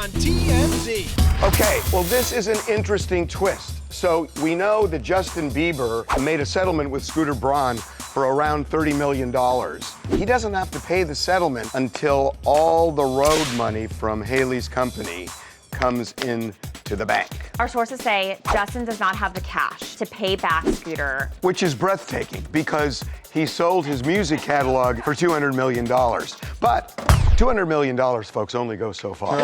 on TMZ. Okay, well, this is an interesting twist. So we know that Justin Bieber made a settlement with Scooter Braun for around $30 million. He doesn't have to pay the settlement until all the Rhode money from Hailey's company comes in to the bank. Our sources say Justin does not have the cash to pay back Scooter. Which is breathtaking because he sold his music catalog for $200 million. But $200 million, folks, only goes so far.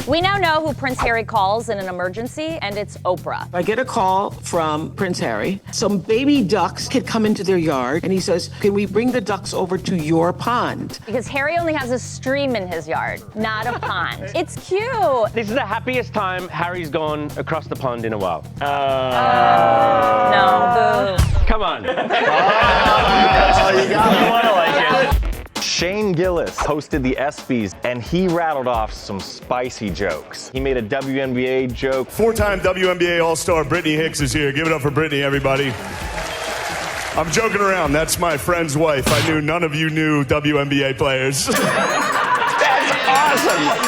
We now know who Prince Harry calls in an emergency, and it's Oprah. I get a call from Prince Harry. Some baby ducks had come into their yard, and he says, can we bring the ducks over to your pond? Because Harry only has a stream in his yard, not a pond. It's cute. This is the happiest time Harry's gone across the pond in a while. No, boo. Come on. You got it. You wanna like it. Shane Gillis hosted the ESPYs, and he rattled off some spicy jokes. He made a WNBA joke. Four-time WNBA All-Star Brittany Hicks is here. Give it up for Brittany, everybody. I'm joking around. That's my friend's wife. I knew none of you knew WNBA players. That's awesome!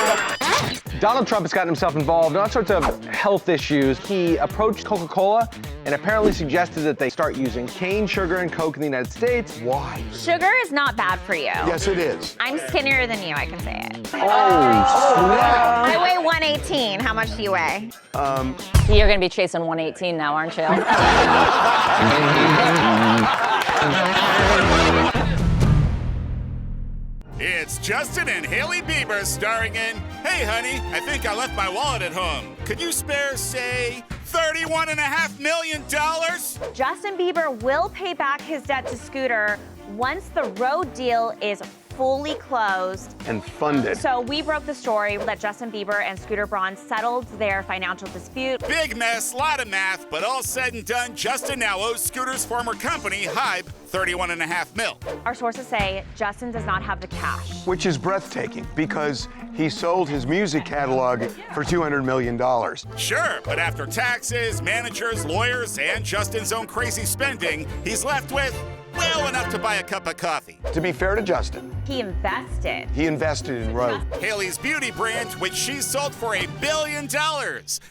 Donald Trump has gotten himself involved in all sorts of health issues. He approached CocaCola and apparently suggested that they start using cane sugar and Coke in the United States. Why? Sugar is not bad for you. Yes, it is. I'm skinnier than you, I can say it. Wow. I weigh 118. How much do you weigh? You're gonna be chasing 118 now, aren't you? It's Justin and Hailey Bieber starring in Hey Honey, I Think I Left My Wallet at Home. Could you spare, say, $31.5 million? Justin Bieber will pay back his debt to Scooter once the Rhode deal is fully closed. And funded. So we broke the story that Justin Bieber and Scooter Braun settled their financial dispute. Big mess, lot of math, but all said and done, Justin now owes Scooter's former company, Hybe, $31.5 million. Our sources say Justin does not have the cash. Which is breathtaking because he sold his music catalog for $200 million. Sure, but after taxes, managers, lawyers, and Justin's own crazy spending, he's left with, well, enough to buy a cup of coffee. To be fair to Justin, He invested. he invested in Rhode. Hailey's beauty brand, which she's sold for $1 billion.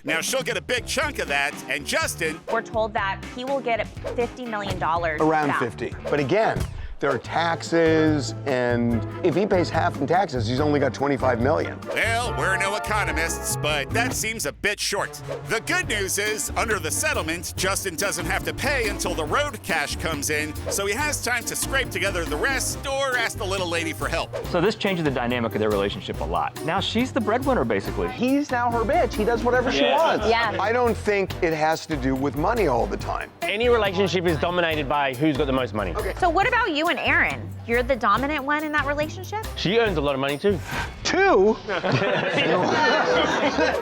Now she'll get a big chunk of that, and Justin, We're told that he will get $50 million Around back. 50. But again, there are taxes, and if he pays half in taxes, he's only got $25 million. well, we're no economists, but that seems a bit short. The good news is, under the settlement, Justin doesn't have to pay until the Rhode cash comes in, so he has time to scrape together the rest or ask the little lady for help. So this changes the dynamic of their relationship a lot. Now she's the breadwinner, basically. He's now her bitch. He does whatever she wants. Yeah. I don't think it has to do with money all the time. Any relationship is dominated by who's got the most money. Okay. So what about you and Aaron? You're the dominant one in that relationship? She earns a lot of money too. Two?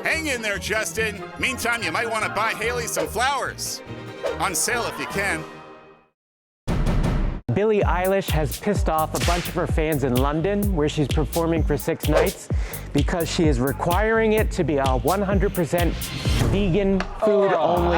Hang in there, Justin. Meantime, you might want to buy Hailey some flowers. On sale if you can. Billie Eilish has pissed off a bunch of her fans in London, where she's performing for 6 nights, because she is requiring it to be a 100% vegan, food-only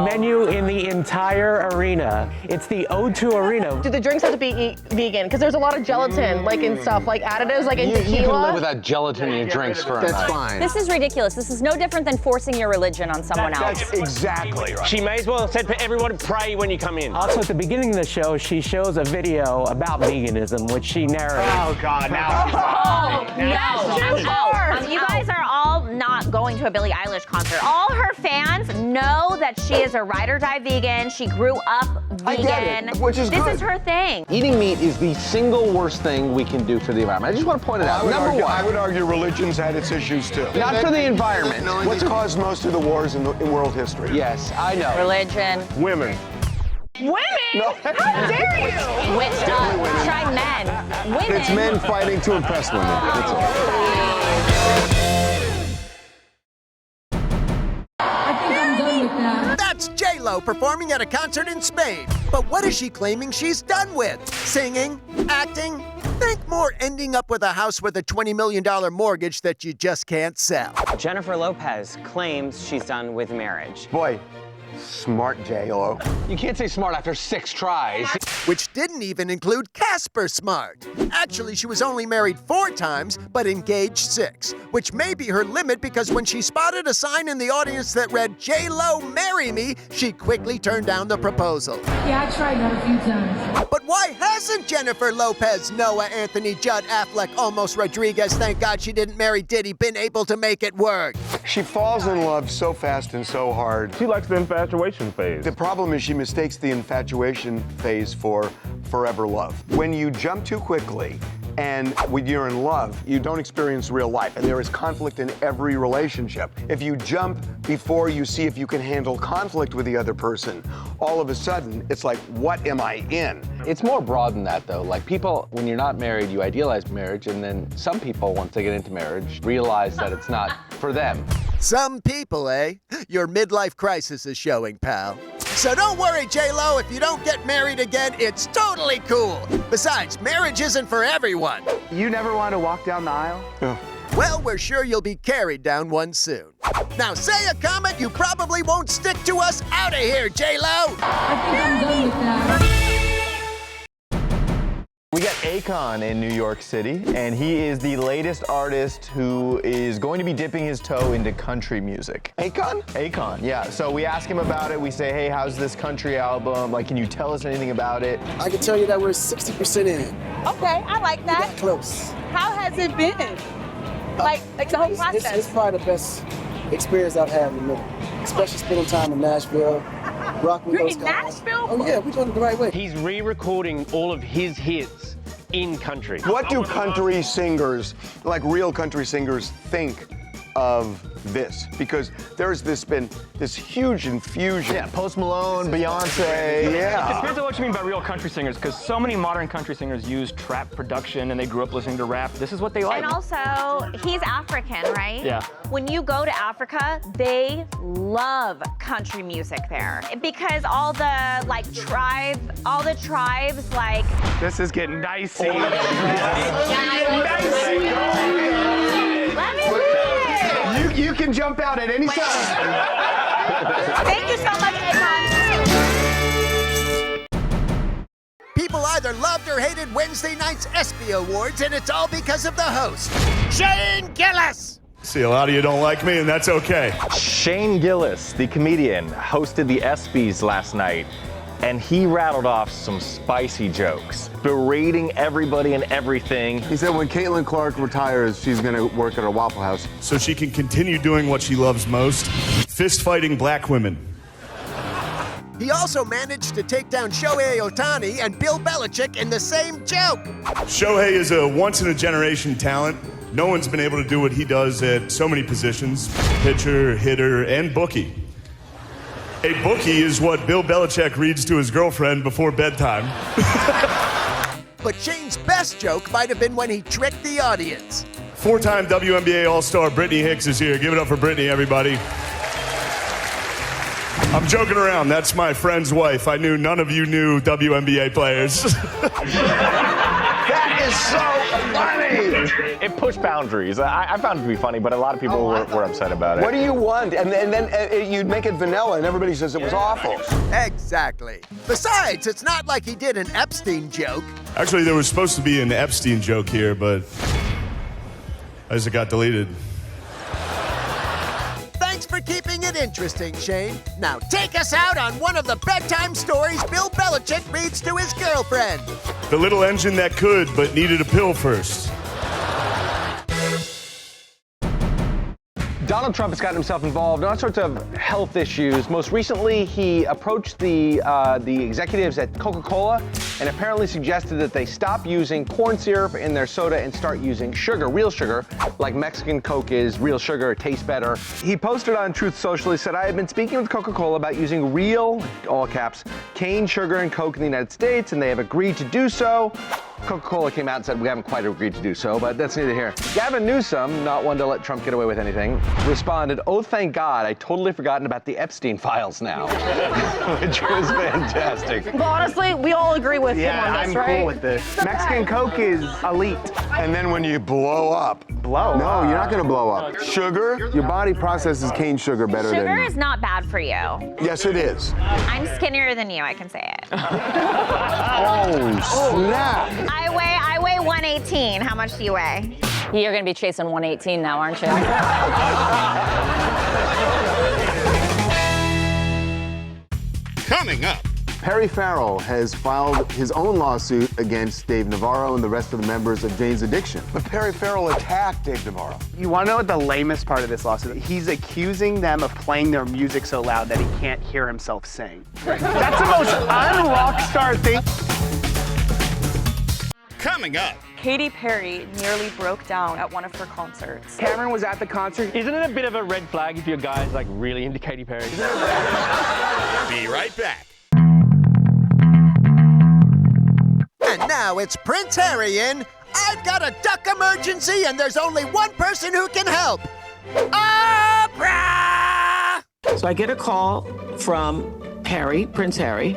menu in the entire arena. It's the O2 Arena. Do the drinks have to be vegan? Because there's a lot of gelatin, like in stuff, like additives, like in tequila. You can live without gelatin in your drinks for a night. That's fine. This is ridiculous. This is no different than forcing your religion on someone else. That's exactly right. She may as well have said for everyone to pray when you come in. Also, at the beginning of the show, she shows a video about veganism, which she narrates. Oh God, now she's lying. You guys are all not going to a Billie Eilish concert. All her fans know that she is a ride or die vegan. She grew up vegan. I get it, which is good. This is her thing. Eating meat is the single worst thing we can do for the environment. I just want to point it out. Number one. I would argue religion's had its issues too. Not for the environment. What's caused most of the wars in world history? Yes, I know. Religion. Women. Women? No. How dare you? Try men. Women. It's men fighting to impress women. That's all. That's J-Lo performing at a concert in Spain. But what is she claiming she's done with? Singing? Acting? Think more ending up with a house with a $20 million mortgage that you just can't sell. Jennifer Lopez claims she's done with marriage. Boy, Smart J-Lo. You can't say smart after 6 tries. Which didn't even include Casper Smart. Actually, she was only married 4 times, but engaged 6, which may be her limit because when she spotted a sign in the audience that read, "J-Lo, marry me," she quickly turned down the proposal. Yeah, I tried that a few times. But why hasn't Jennifer Lopez, Noah, Anthony, Judd, Affleck, Almost Rodriguez, thank God she didn't marry Diddy, been able to make it work? She falls in love so fast and so hard. She likes the infatuation phase. The problem is she mistakes the infatuation phase for forever love. When you jump too quickly and when you're in love, you don't experience real life, and there is conflict in every relationship. If you jump before you see if you can handle conflict with the other person, all of a sudden, it's like, what am I in? It's more broad than that, though. Like, people, when you're not married, you idealize marriage, and then some people, once they get into marriage, realize that it's not for them. Some people, eh? Your midlife crisis is showing, pal. So don't worry, J-Lo, if you don't get married again, it's totally cool. Besides, marriage isn't for everyone. You never want to walk down the aisle? Oh. Well, we're sure you'll be carried down one soon. Now say a comment you probably won't stick to us. Out of here, J-Lo! I think I'm done with that. We got Akon in New York City, and he is the latest artist who is going to be dipping his toe into country music. Akon? Akon, yeah. So we ask him about it. We say, hey, how's this country album? Like, can you tell us anything about it? I can tell you that we're 60% in. Okay, I like that. We got close. How has it been? Like the whole process? It's probably the best experience I've had in a minute. Especially spending time in Nashville, rocking with those guys. Nashville? Oh yeah, we're doing it the right way. He's re-recording all of his hits in country. What do country singers, like real country singers, think of this? Because there's been this huge infusion. Yeah, Post Malone, Beyonce. It Yeah. depends on what you mean by real country singers, because so many modern country singers use trap production and they grew up listening to rap. This is what they like. And also, he's African, right? Yeah. When you go to Africa, they love country music there because all the tribes like. This is getting dicey. Let me read it. You can jump out at any time. Thank you so much, Akon. People either loved or hated Wednesday night's ESPY Awards, and it's all because of the host, Shane Gillis. See, a lot of you don't like me, and that's okay. Shane Gillis, the comedian, hosted the ESPYs last night, and he rattled off some spicy jokes, berating everybody and everything. He said when Caitlin Clark retires, she's gonna work at a Waffle House. So she can continue doing what she loves most, fist-fighting black women. He also managed to take down Shohei Ohtani and Bill Belichick in the same joke. Shohei is a once-in-a-generation talent. No one's been able to do what he does at so many positions, pitcher, hitter, and bookie. A bookie is what Bill Belichick reads to his girlfriend before bedtime. But Shane's best joke might have been when he tricked the audience. 4-time WNBA All-Star Brittany Hicks is here. Give it up for Brittany, everybody. I'm joking around. That's my friend's wife. I knew none of you knew WNBA players. That is so funny! It pushed boundaries. I found it to be funny, but a lot of people were upset about it. What do you want? And then you'd make it vanilla, and everybody says it was awful. Exactly. Besides, it's not like he did an Epstein joke. Actually, there was supposed to be an Epstein joke here, but as it got deleted. Thanks for keeping it interesting, Shane. Now take us out on one of the bedtime stories Bill Belichick reads to his girlfriend. The little engine that could, but needed a pill first. Donald Trump has gotten himself involved in all sorts of health issues. Most recently, he approached the executives at CocaCola and apparently suggested that they stop using corn syrup in their soda and start using sugar, real sugar, like Mexican Coke is real sugar, it tastes better. He posted on Truth Social, he said, I have been speaking with Coca-Cola about using real, all caps, cane sugar and Coke in the United States, and they have agreed to do so. Coca-Cola came out and said, we haven't quite agreed to do so, but that's neither here. Gavin Newsom, not one to let Trump get away with anything, responded, oh, thank God, I totally forgotten about the Epstein files now, which was fantastic. But honestly, we all agree with him on this, right? I'm cool with this. Mexican Coke is elite. And then when you blow up. Blow? No, you're not gonna blow up. Sugar? Your body processes cane sugar better than... Sugar is not bad for you. Yes, it is. I'm skinnier than you, I can say it. Oh, snap. I weigh 118. How much do you weigh? You're gonna be chasing 118 now, aren't you? Coming up. Perry Farrell has filed his own lawsuit against Dave Navarro and the rest of the members of Jane's Addiction. But Perry Farrell attacked Dave Navarro. You want to know what the lamest part of this lawsuit is? He's accusing them of playing their music so loud that he can't hear himself sing. That's the most un-rock star thing. Coming up. Katy Perry nearly broke down at one of her concerts. Cameron was at the concert. Isn't it a bit of a red flag if your guy's like really into Katy Perry? Be right back. And now it's Prince Harry in. I've got a duck emergency and there's only one person who can help. Oprah! So I get a call from Harry, Prince Harry,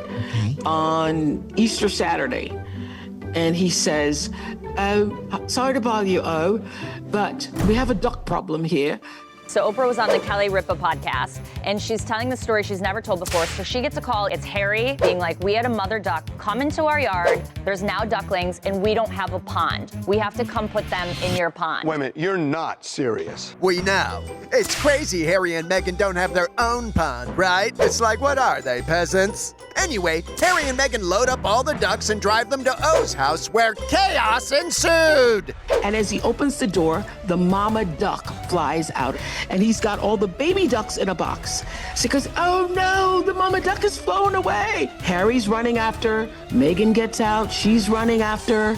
on Easter Saturday. And he says, oh, sorry to bother you, but we have a duck problem here. So Oprah was on the Kelly Ripa podcast, and she's telling the story she's never told before. So she gets a call. It's Harry being like, we had a mother duck come into our yard. There's now ducklings, and we don't have a pond. We have to come put them in your pond. Wait a minute, you're not serious. We know. It's crazy Harry and Meghan don't have their own pond, right? It's like, what are they, peasants? Anyway, Harry and Meghan load up all the ducks and drive them to O's house where chaos ensued. And as he opens the door, the mama duck flies out. And he's got all the baby ducks in a box. She goes, oh no, the mama duck has flown away. Harry's running after, Meghan gets out, she's running after,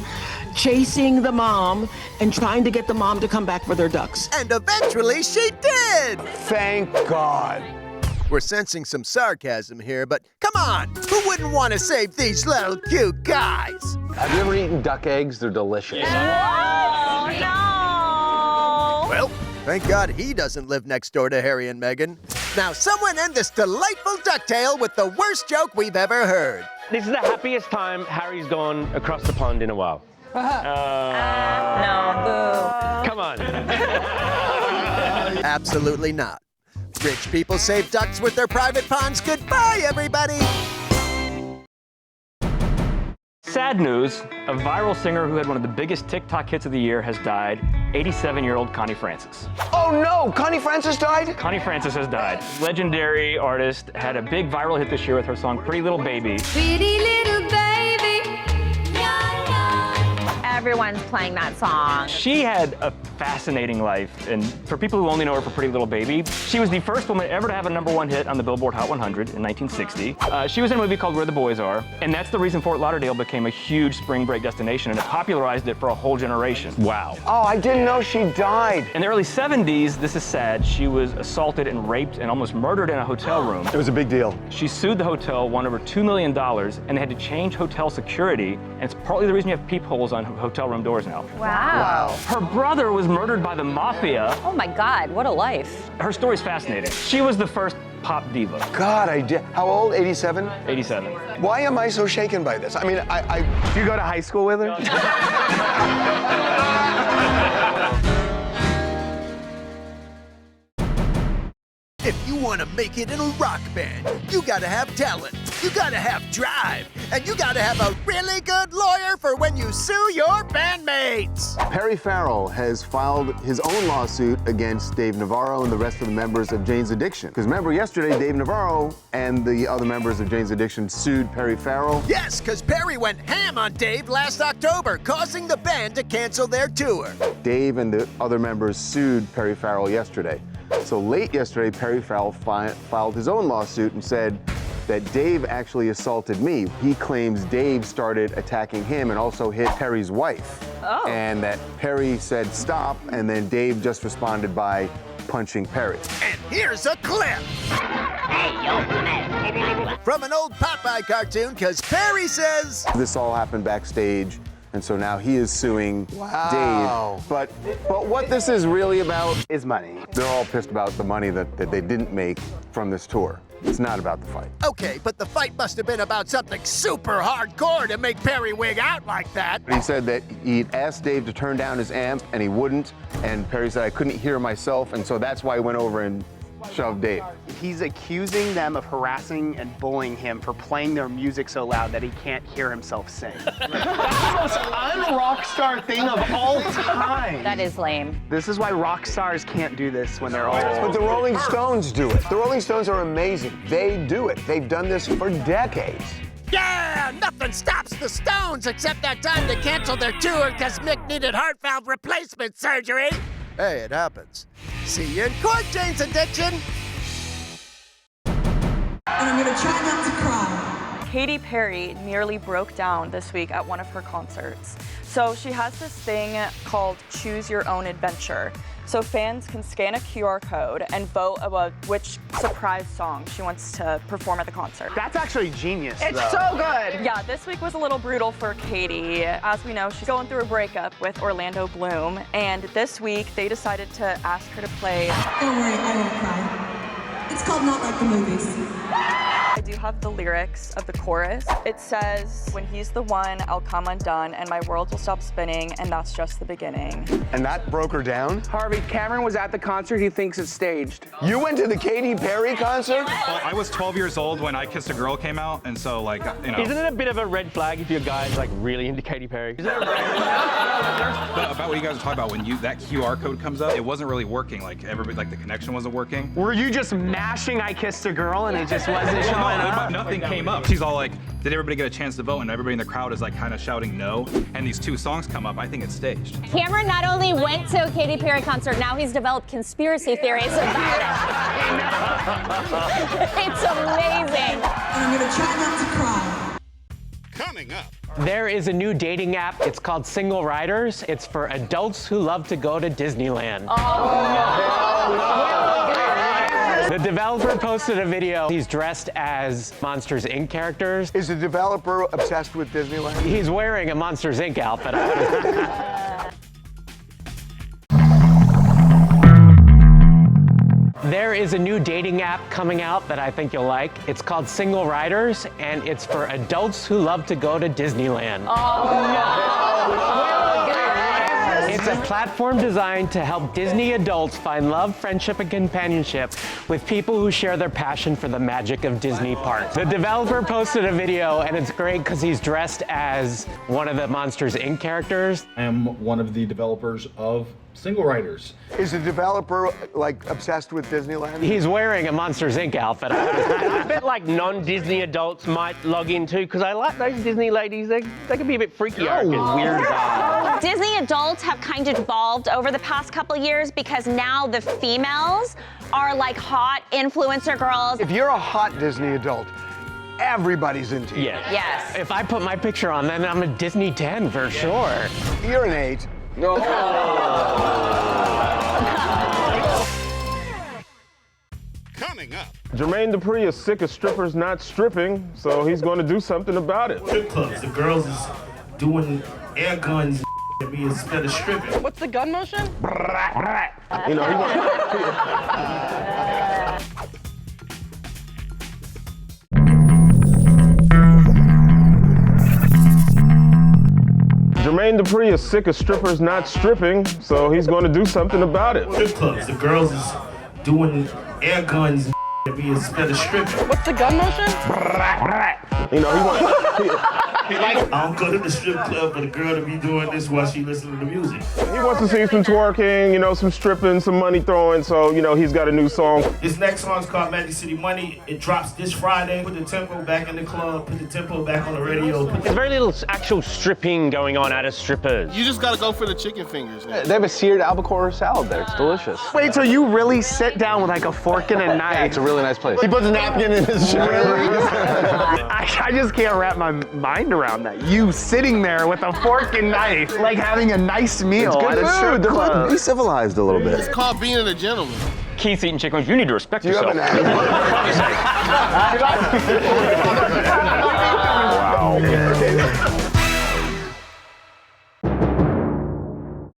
chasing the mom and trying to get the mom to come back for their ducks. And eventually she did. Thank God. We're sensing some sarcasm here, but come on, who wouldn't want to save these little cute guys? Have you ever eaten duck eggs? They're delicious. Oh, no. Well, thank God he doesn't live next door to Harry and Meghan. Now, someone end this delightful ducktail with the worst joke we've ever heard. This is the happiest time Harry's gone across the pond in a while. No, boo. Come on. Absolutely not. Rich people save ducks with their private ponds. Goodbye, everybody. Sad news, a viral singer who had one of the biggest TikTok hits of the year has died, 87-year-old Connie Francis. Oh no, Connie Francis died? Connie Francis has died. Legendary artist, had a big viral hit this year with her song Pretty Little Baby. Pretty little baby. Everyone's playing that song. She had a fascinating life, and for people who only know her for Pretty Little Baby, she was the first woman ever to have a #1 hit on the Billboard Hot 100 in 1960. She was in a movie called Where the Boys Are, and that's the reason Fort Lauderdale became a huge spring break destination, and it popularized it for a whole generation. Wow. Oh, I didn't know she died. In the early 70s, this is sad, she was assaulted and raped and almost murdered in a hotel room. It was a big deal. She sued the hotel, won over $2 million, and they had to change hotel security, and it's partly the reason you have peepholes on hotel room doors now. Wow. Her brother was murdered by the mafia. Oh my God, what a life. Her story's fascinating. She was the first pop diva. God, I did. How old? 87? 87. Why am I so shaken by this? I mean, Did you go to high school with her? If you want to make it in a rock band, you gotta have talent, you gotta have drive, and you gotta have a really good lawyer for when you sue your bandmates. Perry Farrell has filed his own lawsuit against Dave Navarro and the rest of the members of Jane's Addiction. Because remember, yesterday, Dave Navarro and the other members of Jane's Addiction sued Perry Farrell. Yes, because Perry went ham on Dave last October, causing the band to cancel their tour. Dave and the other members sued Perry Farrell yesterday. So late yesterday, Perry Farrell filed his own lawsuit and said that Dave actually assaulted me. He claims Dave started attacking him and also hit Perry's wife. Oh. And that Perry said stop, and then Dave just responded by punching Perry. And here's a clip. From an old Popeye cartoon, because Perry says, This all happened backstage And so now he is suing Wow. Dave. But what this is really about is money. They're all pissed about the money that they didn't make from this tour. It's not about the fight. Okay, but the fight must have been about something super hardcore to make Perry wig out like that. He said that he'd asked Dave to turn down his amp, and he wouldn't. And Perry said, I couldn't hear myself, and so that's why he went over and shoved Dave. He's accusing them of harassing and bullying him for playing their music so loud that he can't hear himself sing. That's the most un-rock star thing of all time. That is lame. This is why rock stars can't do this when they're old. But the Rolling Stones do it. The Rolling Stones are amazing. They do it. They've done this for decades. Yeah, nothing stops the Stones except that time they canceled their tour because Mick needed heart valve replacement surgery. Hey, it happens. See you in court, Jane's Addiction. And I'm gonna try not to cry. Katy Perry nearly broke down this week at one of her concerts. So she has this thing called Choose Your Own Adventure. So fans can scan a QR code and vote about which surprise song she wants to perform at the concert. That's actually genius, It's though. so good. Yeah, this week was a little brutal for Katy. As we know, she's going through a breakup with Orlando Bloom, and this week they decided to ask her to play. Don't worry, I won't cry. It's called Not Like the Movies. I do have the lyrics of the chorus. It says, when he's the one, I'll come undone, and my world will stop spinning, and that's just the beginning. And that broke her down? Harvey, Cameron was at the concert. He thinks it's staged. You went to the Katy Perry concert? Well, I was 12 years old when I Kissed a Girl came out, and so, like, you know. Isn't it a bit of a red flag if your guy's like really into Katy Perry? Is it a red But about what you guys are talking about, when that QR code comes up, it wasn't really working. Like, everybody, like, the connection wasn't working. Were you just mashing I Kissed a Girl and it just wasn't showing up? Nothing came up. She's all like, did everybody get a chance to vote? And everybody in the crowd is like kind of shouting no. And these two songs come up. I think it's staged. Cameron not only went to a Katy Perry concert, now he's developed conspiracy theories about it. It's amazing. And I'm gonna try not to cry. Coming up. There is a new dating app. It's called Single Riders. It's for adults who love to go to Disneyland. The developer posted a video. He's dressed as Monsters, Inc. characters. Is the developer obsessed with Disneyland? He's wearing a Monsters, Inc. outfit. There is a new dating app coming out that I think you'll like. It's called Single Riders, and it's for adults who love to go to Disneyland. It's a platform designed to help Disney adults find love, friendship, and companionship with people who share their passion for the magic of Disney parks. The developer posted a video, and it's great because he's dressed as one of the Monsters, Inc. characters. I am one of the developers of Single Riders. Is the developer, like, obsessed with Disneyland? He's wearing a Monsters, Inc. outfit. I bet like non-Disney adults might log in too, because I like those Disney ladies. They can be a bit freaky and weird. Disney adults have kind of evolved over the past couple years because now the females are like hot influencer girls. If you're a hot Disney adult, everybody's into you. Yeah. Yes. If I put my picture on, then I'm a Disney 10 for sure. You're an 8. No. Coming up. Jermaine Dupri is sick of strippers not stripping, so he's going to do something about it. Strip clubs, the girls is doing air guns and me instead of stripping. What's the gun motion? You know, Jermaine Dupri is sick of strippers not stripping, so he's going to do something about it. Strip clubs, the girls is doing air guns and me instead of stripping. What's the gun motion? You know, I don't go to the strip club for the girl to be doing this while she listening to music. he wants to see some twerking, you know, some stripping, some money throwing, so, you know, he's got a new song. This next song is called Magic City Money. It drops this Friday. Put the tempo back in the club, put the tempo back on the radio. There's very little actual stripping going on at a strippers. You just gotta go for the chicken fingers. They have a seared albacore salad there. It's delicious. Wait till you really sit down with like a fork and a knife. Yeah, it's a really nice place. He puts a napkin in his shirt. I just can't wrap my mind around that. You sitting there with a fork and knife, like having a nice meal It's good at a strip food. club. Be civilized a little bit. It's called being a gentleman. Keith eating chicken wings, you need to respect yourself.